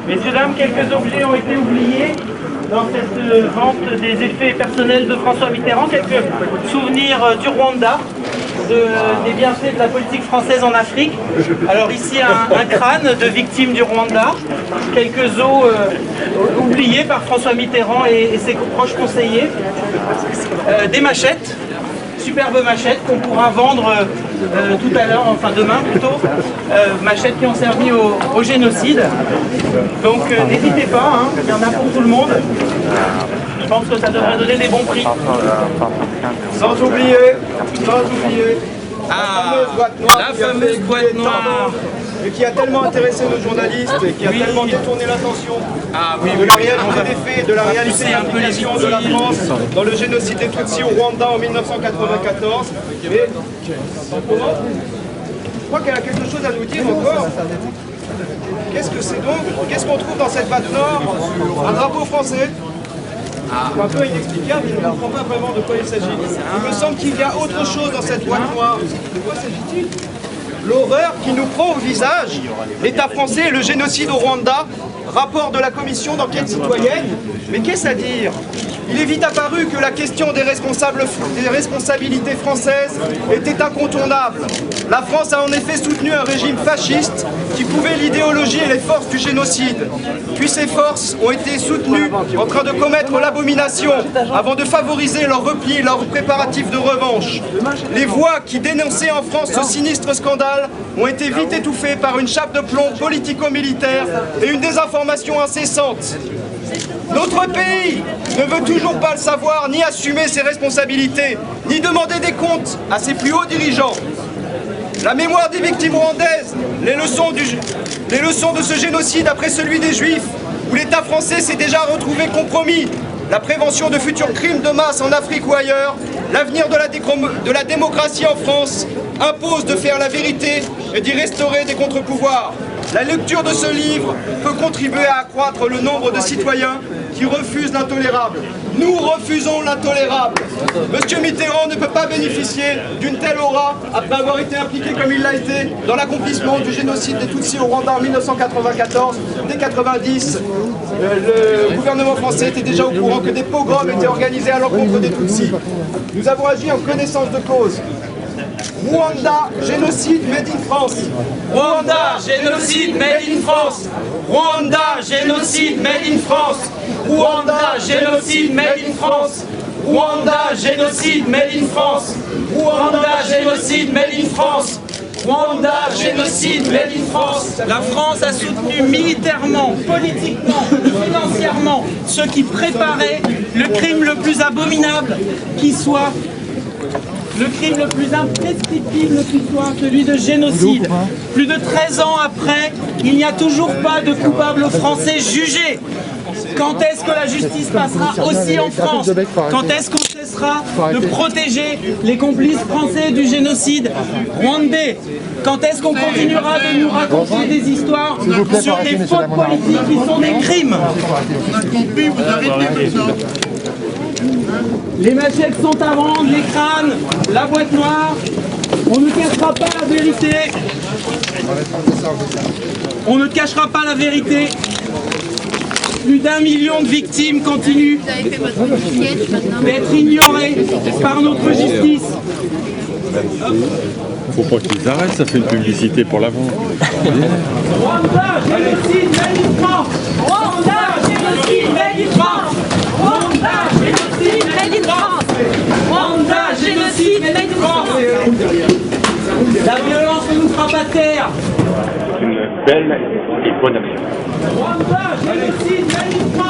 Messieurs, dames, quelques objets ont été oubliés dans cette vente des effets personnels de François Mitterrand, quelques souvenirs du Rwanda, des bienfaits de la politique française en Afrique. Alors ici un crâne de victime du Rwanda, quelques os oubliés par François Mitterrand et ses proches conseillers, des machettes, superbes machettes qu'on pourra vendre tout à l'heure, enfin demain plutôt, machettes qui ont servi au génocide. Donc n'hésitez pas, hein, il y en a pour tout le monde. Je pense que ça devrait donner des bons prix. Sans oublier, la fameuse boîte noire. Et qui a tellement intéressé nos journalistes et qui a tellement détourné l'attention de la réalité des faits, de la réalité de l'implication de la France dans le génocide des Tutsis au Rwanda en 1994. Et je crois qu'elle a quelque chose à nous dire encore. Qu'est-ce que c'est donc? Qu'est-ce qu'on trouve dans cette boîte noire? Un drapeau français. C'est un peu inexplicable, il ne comprend pas vraiment de quoi il s'agit. Il me semble qu'il y a autre chose dans cette boîte noire. De quoi s'agit-il? L'horreur qui nous prend au visage, l'État français et le génocide au Rwanda, rapport de la commission d'enquête citoyenne. Mais qu'est-ce à dire? Il est vite apparu que la question des responsabilités françaises était incontournable. La France a en effet soutenu un régime fasciste qui couvait l'idéologie et les forces du génocide. Puis ces forces ont été soutenues en train de commettre l'abomination avant de favoriser leur repli et leurs préparatifs de revanche. Les voix qui dénonçaient en France ce sinistre scandale ont été vite étouffées par une chape de plomb politico-militaire et une désinformation incessante. Notre pays ne veut toujours pas le savoir, ni assumer ses responsabilités, ni demander des comptes à ses plus hauts dirigeants. La mémoire des victimes rwandaises, les leçons de ce génocide après celui des Juifs, où l'État français s'est déjà retrouvé compromis, la prévention de futurs crimes de masse en Afrique ou ailleurs, l'avenir de la démocratie en France impose de faire la vérité et d'y restaurer des contre-pouvoirs. La lecture de ce livre peut contribuer à accroître le nombre de citoyens qui refusent l'intolérable. Nous refusons l'intolérable. Monsieur Mitterrand ne peut pas bénéficier d'une telle aura après avoir été impliqué comme il l'a été dans l'accomplissement du génocide des Tutsis au Rwanda en 1994. Dès 1990, le gouvernement français était déjà au courant que des pogroms étaient organisés à l'encontre des Tutsis. Nous avons agi en connaissance de cause. Rwanda, génocide made in France. Rwanda, génocide made in France. Rwanda, génocide made in France. Rwanda, génocide made in France. Rwanda, génocide made in France. Rwanda, génocide made in France. Rwanda, génocide made in France. La France a soutenu militairement, politiquement, financièrement ceux qui préparaient le crime le plus abominable qui soit. Le crime le plus imprescriptible qui soit, celui de génocide. Plus de 13 ans après, il n'y a toujours pas de coupables français jugés. Quand est-ce que la justice passera aussi en France? Quand est-ce qu'on cessera de protéger les complices français du génocide rwandais? Quand est-ce qu'on continuera de nous raconter des histoires sur des fautes politiques qui sont des crimes? Les machettes sont à vendre, les crânes, la boîte noire. On ne cachera pas la vérité. On ne cachera pas la vérité. Plus d'1 million de victimes continuent d'être ignorées par notre justice. Faut pas qu'ils arrêtent, ça fait une publicité pour la vente. Rwanda, génocide, made in France. Rwanda, génocide, made in France. Rwanda, génocide, made in France. Rwanda, génocide, made in France. La violence ne nous fera pas taire. Une belle et bonne action. Rwanda, génocide, made in France.